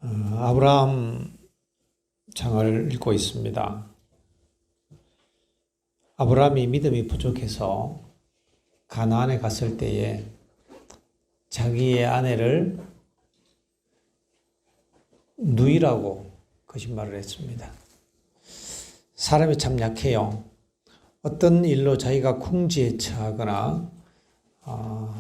아브라함 장을 읽고 있습니다. 아브라함이 믿음이 부족해서 가나안에 갔을 때에 자기의 아내를 누이라고 거짓말을 했습니다. 사람이 참 약해요. 어떤 일로 자기가 궁지에 처하거나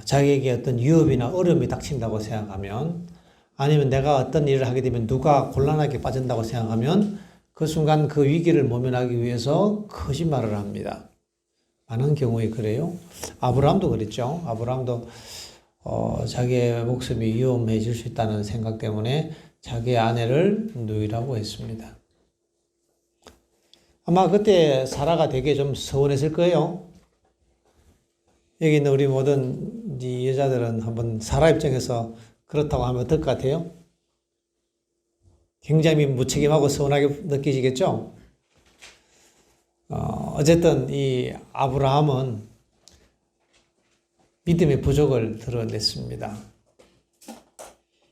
자기에게 어떤 위협이나 어려움이 닥친다고 생각하면, 아니면 내가 어떤 일을 하게 되면 누가 곤란하게 빠진다고 생각하면 그 순간 그 위기를 모면하기 위해서 거짓말을 합니다. 많은 경우에 그래요. 아브라함도 그랬죠. 아브라함도 자기의 목숨이 위험해질 수 있다는 생각 때문에 자기의 아내를 누이라고 했습니다. 아마 그때 사라가 되게 좀 서운했을 거예요. 여기 있는 우리 모든 이 여자들은 한번 사라 입장에서 그렇다고 하면 어떨 것 같아요? 굉장히 무책임하고 서운하게 느끼시겠죠? 어쨌든 이 아브라함은 믿음의 부족을 드러냈습니다.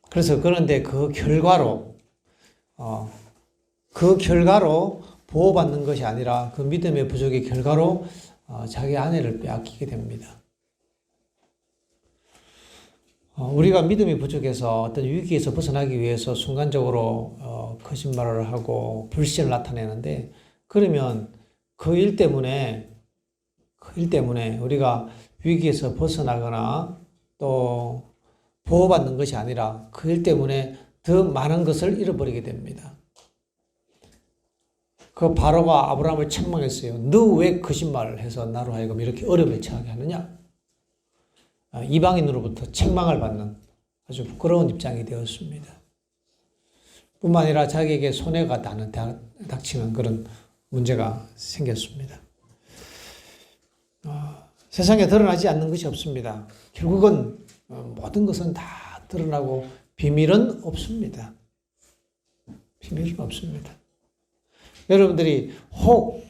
그래서 그런데 그 결과로 보호받는 것이 아니라 그 믿음의 부족의 결과로 자기 아내를 빼앗기게 됩니다. 우리가 믿음이 부족해서 어떤 위기에서 벗어나기 위해서 순간적으로 거짓말을 하고 불신을 나타내는데, 그러면 그 일 때문에 우리가 위기에서 벗어나거나 또 보호받는 것이 아니라 그 일 때문에 더 많은 것을 잃어버리게 됩니다. 그 바로가 아브라함을 책망했어요. 너 왜 거짓말을 해서 나로 하여금 이렇게 어려움에 처하게 하느냐? 이방인으로부터 책망을 받는 아주 부끄러운 입장이 되었습니다. 뿐만 아니라 자기에게 손해가 닥치는 그런 문제가 생겼습니다. 세상에 드러나지 않는 것이 없습니다. 결국은 모든 것은 다 드러나고 비밀은 없습니다. 비밀은 없습니다. 여러분들이 혹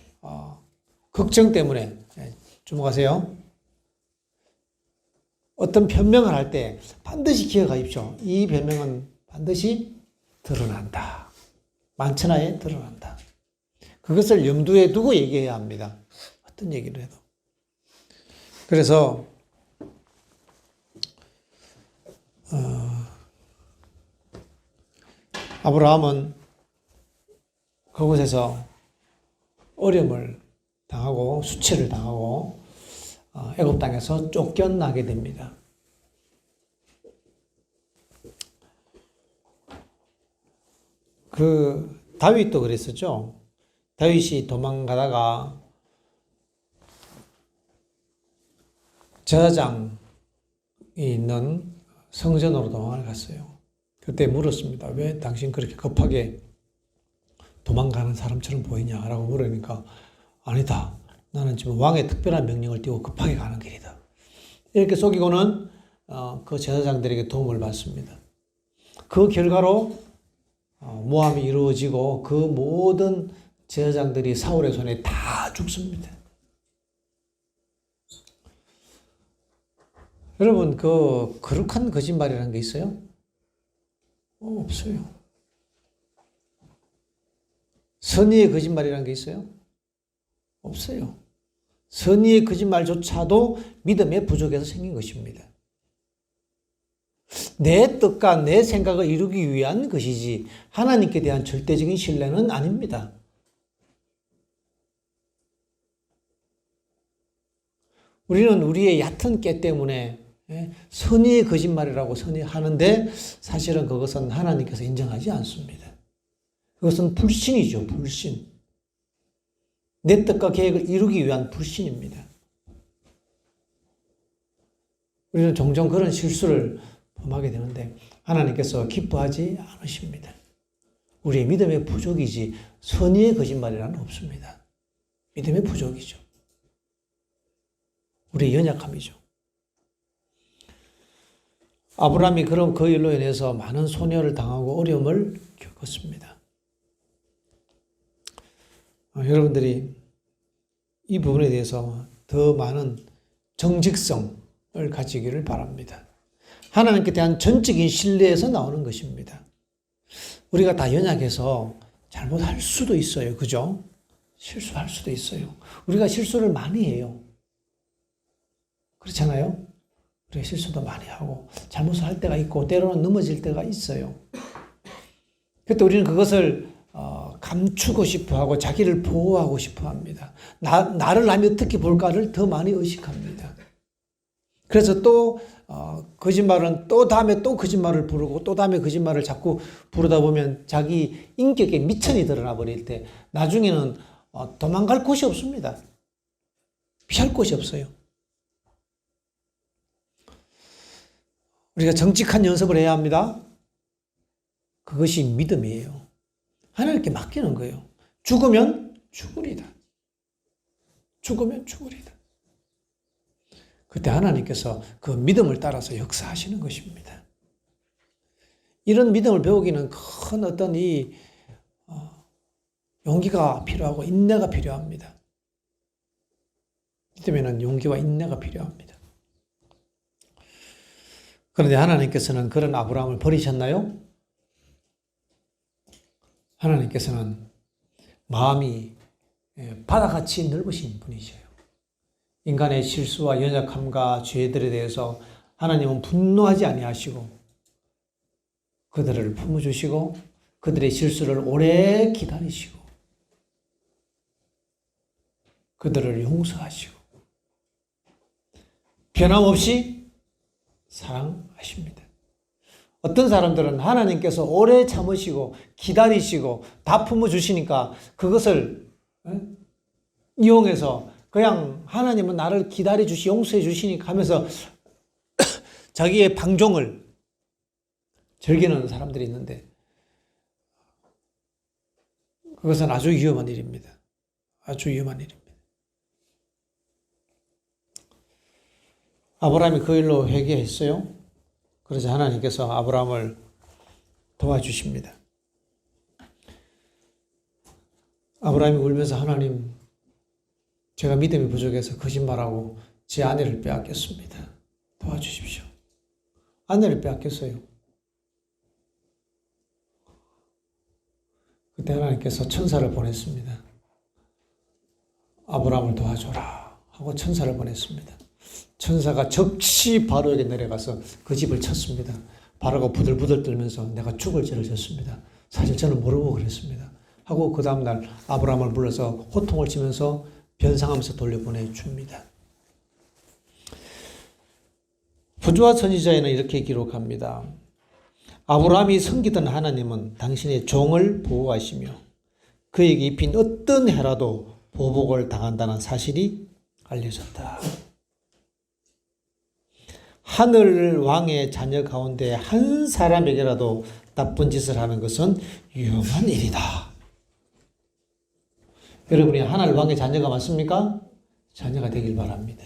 걱정 때문에 주목하세요. 어떤 변명을 할 때 반드시 기억하십시오. 이 변명은 반드시 드러난다. 만천하에 드러난다. 그것을 염두에 두고 얘기해야 합니다. 어떤 얘기를 해도. 그래서 아브라함은 그곳에서 어려움을 당하고 수치를 당하고 애굽 땅에서 쫓겨나게 됩니다. 다윗도 그랬었죠. 다윗이 도망가다가 제사장이 있는 성전으로 도망을 갔어요. 그때 물었습니다. 왜 당신 그렇게 급하게 도망가는 사람처럼 보이냐라고 물으니까, 아니다. 나는 지금 왕의 특별한 명령을 띄고 급하게 가는 길이다. 이렇게 속이고는 그 제사장들에게 도움을 받습니다. 그 결과로 모함이 이루어지고 그 모든 제사장들이 사울의 손에 다 죽습니다. 여러분, 그 거룩한 거짓말이라는 게 있어요? 없어요. 선의의 거짓말이라는 게 있어요? 없어요. 선의의 거짓말조차도 믿음의 부족에서 생긴 것입니다. 내 뜻과 내 생각을 이루기 위한 것이지 하나님께 대한 절대적인 신뢰는 아닙니다. 우리는 우리의 얕은 깨 때문에 선의의 거짓말이라고 선의하는데 사실은 그것은 하나님께서 인정하지 않습니다. 그것은 불신이죠, 불신. 내 뜻과 계획을 이루기 위한 불신입니다. 우리는 종종 그런 실수를 범하게 되는데 하나님께서 기뻐하지 않으십니다. 우리의 믿음의 부족이지 선의의 거짓말이라는 없습니다. 믿음의 부족이죠. 우리의 연약함이죠. 아브라함이 그런 그 일로 인해서 많은 손해를 당하고 어려움을 겪었습니다. 여러분들이 이 부분에 대해서 더 많은 정직성을 가지기를 바랍니다. 하나님께 대한 전적인 신뢰에서 나오는 것입니다. 우리가 다 연약해서 잘못할 수도 있어요. 그죠? 실수할 수도 있어요. 우리가 실수를 많이 해요. 그렇잖아요? 우리가 실수도 많이 하고 잘못을 할 때가 있고 때로는 넘어질 때가 있어요. 그때 우리는 그것을 감추고 싶어 하고 자기를 보호하고 싶어 합니다. 나를 남이 어떻게 볼까를 더 많이 의식합니다. 그래서 또 거짓말은 또 다음에 또 거짓말을 부르고 또 다음에 거짓말을 자꾸 부르다 보면 자기 인격에 미천이 드러나 버릴 때 나중에는 도망갈 곳이 없습니다. 피할 곳이 없어요. 우리가 정직한 연습을 해야 합니다. 그것이 믿음이에요. 하나님께 맡기는 거예요. 죽으면 죽으리다. 죽으면 죽으리다. 그때 하나님께서 그 믿음을 따라서 역사하시는 것입니다. 이런 믿음을 배우기는 큰 어떤 용기가 필요하고 인내가 필요합니다. 믿음에는 용기와 인내가 필요합니다. 그런데 하나님께서는 그런 아브라함을 버리셨나요? 하나님께서는 마음이 바다같이 넓으신 분이셔요. 인간의 실수와 연약함과 죄들에 대해서 하나님은 분노하지 아니하시고 그들을 품어주시고 그들의 실수를 오래 기다리시고 그들을 용서하시고 변함없이 사랑하십니다. 어떤 사람들은 하나님께서 오래 참으시고 기다리시고 다 품어주시니까 그것을 이용해서 그냥 하나님은 나를 기다려주시 용서해 주시니까 하면서 자기의 방종을 즐기는 사람들이 있는데 그것은 아주 위험한 일입니다. 아주 위험한 일입니다. 아브라함이 그 일로 회개했어요. 그래서 하나님께서 아브라함을 도와주십니다. 아브라함이 울면서 하나님, 제가 믿음이 부족해서 거짓말하고 제 아내를 빼앗겼습니다. 도와주십시오. 아내를 빼앗겼어요. 그때 하나님께서 천사를 보냈습니다. 아브라함을 도와줘라 하고 천사를 보냈습니다. 천사가 즉시 바로에게 내려가서 그 집을 쳤습니다. 바로가 부들부들 떨면서 내가 죽을 죄를 졌습니다. 사실 저는 모르고 그랬습니다. 하고 그 다음날 아브라함을 불러서 호통을 치면서 변상하면서 돌려보내줍니다. 부조와 선지자에는 이렇게 기록합니다. 아브라함이 섬기던 하나님은 당신의 종을 보호하시며 그에게 입힌 어떤 해라도 보복을 당한다는 사실이 알려졌다. 하늘 왕의 자녀 가운데 한 사람에게라도 나쁜 짓을 하는 것은 위험한 일이다. 여러분이 하늘 왕의 자녀가 맞습니까? 자녀가 되길 바랍니다.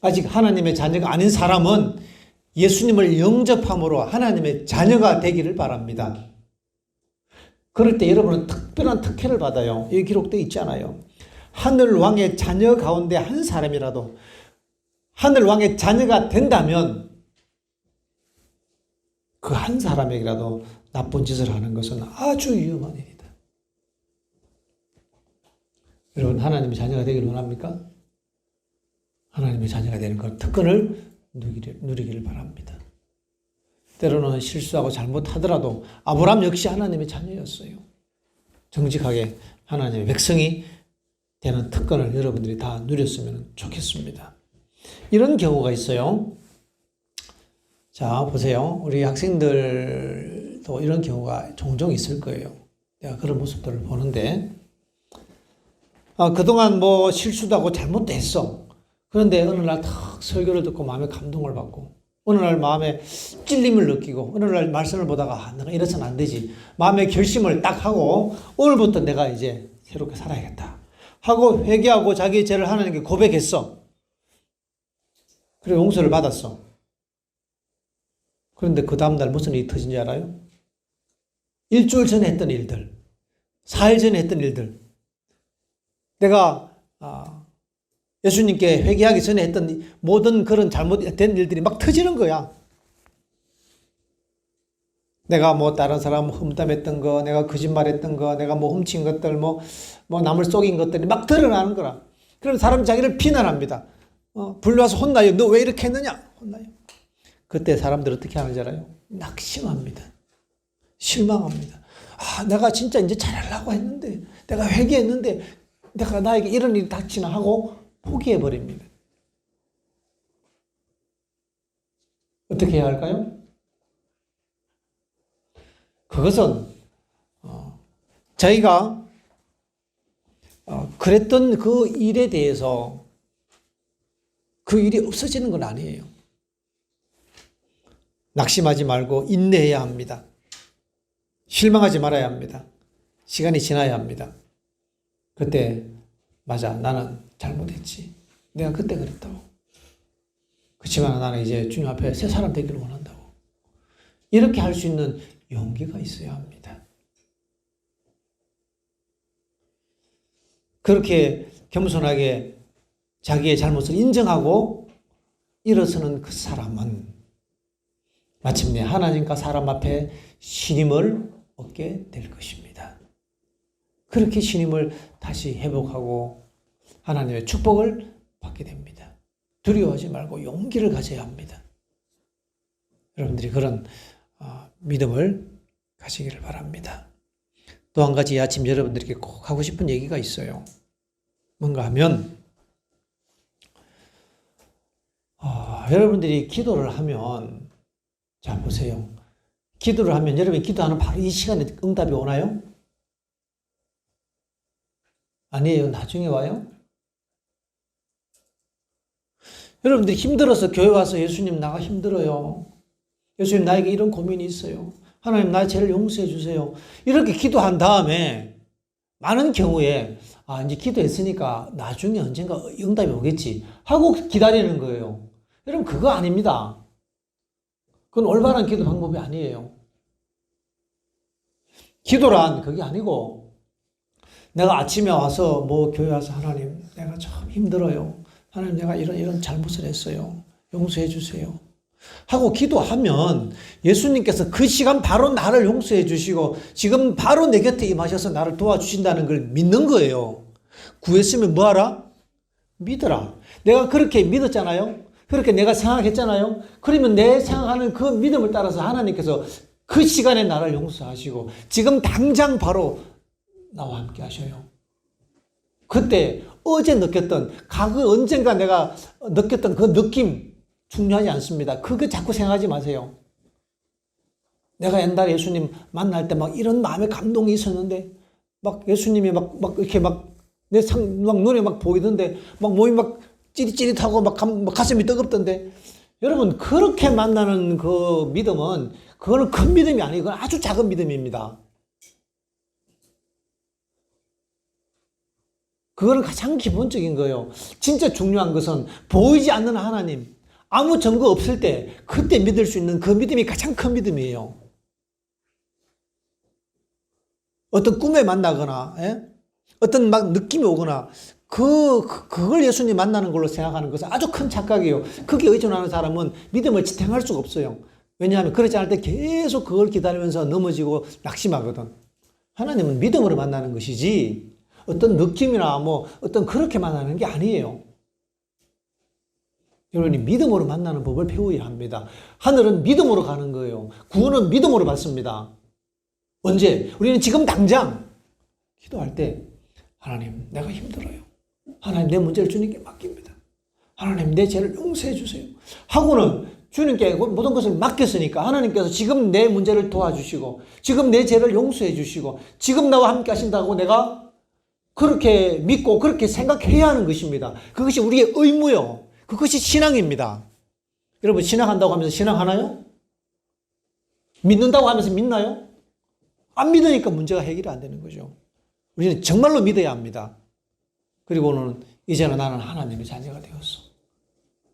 아직 하나님의 자녀가 아닌 사람은 예수님을 영접함으로 하나님의 자녀가 되기를 바랍니다. 그럴 때 여러분은 특별한 특혜를 받아요. 여기 기록되어 있잖아요. 하늘 왕의 자녀 가운데 한 사람이라도 하늘 왕의 자녀가 된다면 그 한 사람에게라도 나쁜 짓을 하는 것은 아주 위험한 일이다. 여러분 하나님의 자녀가 되기를 원합니까? 하나님의 자녀가 되는 것 특권을 누리기를 바랍니다. 때로는 실수하고 잘못하더라도 아브라함 역시 하나님의 자녀였어요. 정직하게 하나님의 백성이 되는 특권을 여러분들이 다 누렸으면 좋겠습니다. 이런 경우가 있어요. 자, 보세요. 우리 학생들도 이런 경우가 종종 있을 거예요. 내가 그런 모습들을 보는데, 그동안 뭐 실수도 하고 잘못도 했어. 그런데 어느 날 탁 설교를 듣고 마음에 감동을 받고, 어느 날 마음에 찔림을 느끼고, 어느 날 말씀을 보다가 내가 이래서는 안 되지. 마음의 결심을 딱 하고, 오늘부터 내가 이제 새롭게 살아야겠다. 하고 회개하고 자기의 죄를 하나님께 고백했어. 그리고 용서를 받았어. 그런데 그 다음날 무슨 일이 터진지 알아요? 일주일 전에 했던 일들, 4일 전에 했던 일들, 내가 예수님께 회개하기 전에 했던 모든 그런 잘못된 일들이 막 터지는 거야. 내가 뭐 다른 사람 흠담했던 거, 내가 거짓말했던 거, 내가 뭐 훔친 것들, 뭐 남을 속인 것들이 막 드러나는 거라. 그런 사람이 자기를 비난합니다. 불러와서 혼나요. 너 왜 이렇게 했느냐? 혼나요. 그때 사람들 어떻게 하는지 알아요? 낙심합니다. 실망합니다. 내가 진짜 이제 잘하려고 했는데, 내가 회개했는데, 내가 나에게 이런 일이 닥치나 하고 포기해버립니다. 어떻게 해야 할까요? 그것은 저희가 그랬던 그 일에 대해서 그 일이 없어지는 건 아니에요. 낙심하지 말고 인내해야 합니다. 실망하지 말아야 합니다. 시간이 지나야 합니다. 그때 맞아, 나는 잘못했지. 내가 그때 그랬다고. 그렇지만 나는 이제 주님 앞에 새 사람 되기를 원한다고. 이렇게 할 수 있는 용기가 있어야 합니다. 그렇게 겸손하게 자기의 잘못을 인정하고 일어서는 그 사람은 마침내 하나님과 사람 앞에 신임을 얻게 될 것입니다. 그렇게 신임을 다시 회복하고 하나님의 축복을 받게 됩니다. 두려워하지 말고 용기를 가져야 합니다. 여러분들이 그런 믿음을 가시기를 바랍니다. 또 한 가지 아침 여러분들에게 꼭 하고 싶은 얘기가 있어요. 뭔가 하면 여러분들이 기도를 하면, 자 보세요. 기도를 하면 여러분이 기도하는 바로 이 시간에 응답이 오나요? 아니에요. 나중에 와요. 여러분들이 힘들어서 교회 와서 예수님 나가 힘들어요. 예수님 나에게 이런 고민이 있어요. 하나님 나의 죄를 용서해 주세요. 이렇게 기도한 다음에 많은 경우에 이제 기도했으니까 나중에 언젠가 응답이 오겠지 하고 기다리는 거예요. 여러분 그거 아닙니다. 그건 올바른 기도 방법이 아니에요. 기도란 그게 아니고 내가 아침에 와서 뭐 교회 와서 하나님 내가 참 힘들어요. 하나님 내가 이런 잘못을 했어요. 용서해 주세요. 하고 기도하면 예수님께서 그 시간 바로 나를 용서해 주시고 지금 바로 내 곁에 임하셔서 나를 도와주신다는 걸 믿는 거예요. 구했으면 뭐하라? 믿어라. 내가 그렇게 믿었잖아요. 그렇게 내가 생각했잖아요. 그러면 내 생각하는 그 믿음을 따라서 하나님께서 그 시간에 나를 용서하시고 지금 당장 바로 나와 함께 하셔요. 그때 어제 느꼈던 과거 언젠가 내가 느꼈던 그 느낌 중요하지 않습니다. 그거 자꾸 생각하지 마세요. 내가 옛날에 예수님 만날 때 막 이런 마음의 감동이 있었는데 막 예수님이 막 이렇게 막 눈에 막 보이던데 막 몸이 막 찌릿찌릿하고 막 가슴이 뜨겁던데 여러분 그렇게 만나는 그 믿음은 그거는 큰 믿음이 아니고 아주 작은 믿음입니다. 그거는 가장 기본적인 거예요. 진짜 중요한 것은 보이지 않는 하나님, 아무 증거 없을 때 그때 믿을 수 있는 그 믿음이 가장 큰 믿음이에요. 어떤 꿈에 만나거나 어떤 막 느낌이 오거나 그걸 예수님 만나는 걸로 생각하는 것은 아주 큰 착각이에요. 거기에 의존하는 사람은 믿음을 지탱할 수가 없어요. 왜냐하면 그렇지 않을 때 계속 그걸 기다리면서 넘어지고 낙심하거든. 하나님은 믿음으로 만나는 것이지 어떤 느낌이나 뭐 어떤 그렇게 만나는 게 아니에요. 여러분이 믿음으로 만나는 법을 배워야 합니다. 하늘은 믿음으로 가는 거예요. 구원은 믿음으로 받습니다. 언제? 우리는 지금 당장 기도할 때 하나님 내가 힘들어요. 하나님 내 문제를 주님께 맡깁니다. 하나님 내 죄를 용서해 주세요. 하고는 주님께 모든 것을 맡겼으니까 하나님께서 지금 내 문제를 도와주시고 지금 내 죄를 용서해 주시고 지금 나와 함께 하신다고 내가 그렇게 믿고 그렇게 생각해야 하는 것입니다. 그것이 우리의 의무요. 그것이 신앙입니다. 여러분 신앙한다고 하면서 신앙하나요? 믿는다고 하면서 믿나요? 안 믿으니까 문제가 해결이 안 되는 거죠. 우리는 정말로 믿어야 합니다. 그리고는 이제는 나는 하나님의 자녀가 되었어.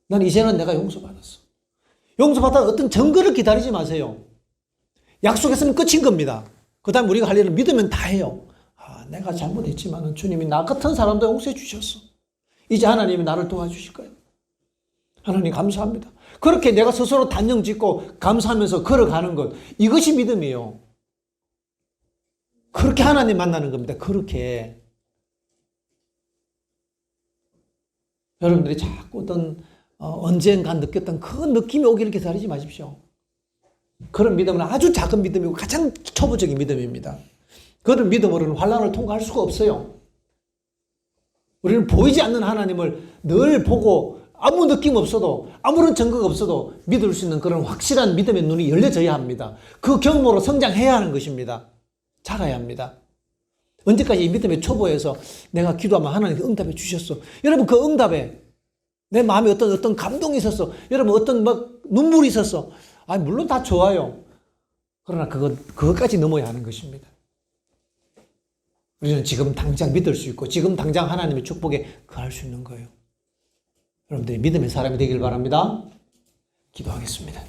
난 이제는 내가 용서받았어. 용서받아 어떤 증거를 기다리지 마세요. 약속했으면 끝인 겁니다. 그 다음 우리가 할 일은 믿으면 다 해요. 내가 잘못했지만 주님이 나 같은 사람도 용서해 주셨어. 이제 하나님이 나를 도와주실 거예요. 하나님 감사합니다. 그렇게 내가 스스로 단정 짓고 감사하면서 걸어가는 것, 이것이 믿음이에요. 그렇게 하나님 만나는 겁니다. 그렇게. 여러분들이 자꾸 언젠가 느꼈던 그 느낌이 오기를 기다리지 마십시오. 그런 믿음은 아주 작은 믿음이고 가장 초보적인 믿음입니다. 그런 믿음으로는 환난을 통과할 수가 없어요. 우리는 보이지 않는 하나님을 늘 보고 아무 느낌 없어도 아무런 증거가 없어도 믿을 수 있는 그런 확실한 믿음의 눈이 열려져야 합니다. 그 경험으로 성장해야 하는 것입니다. 자라야 합니다. 언제까지 이 믿음의 초보에서 내가 기도하면 하나님께 응답해 주셨어. 여러분 그 응답에 내 마음에 어떤 감동이 있었어. 여러분 어떤 눈물이 있었어. 물론 다 좋아요. 그러나 그것까지 넘어야 하는 것입니다. 우리는 지금 당장 믿을 수 있고 지금 당장 하나님의 축복에 거할 수 있는 거예요. 여러분들이 믿음의 사람이 되길 바랍니다. 기도하겠습니다.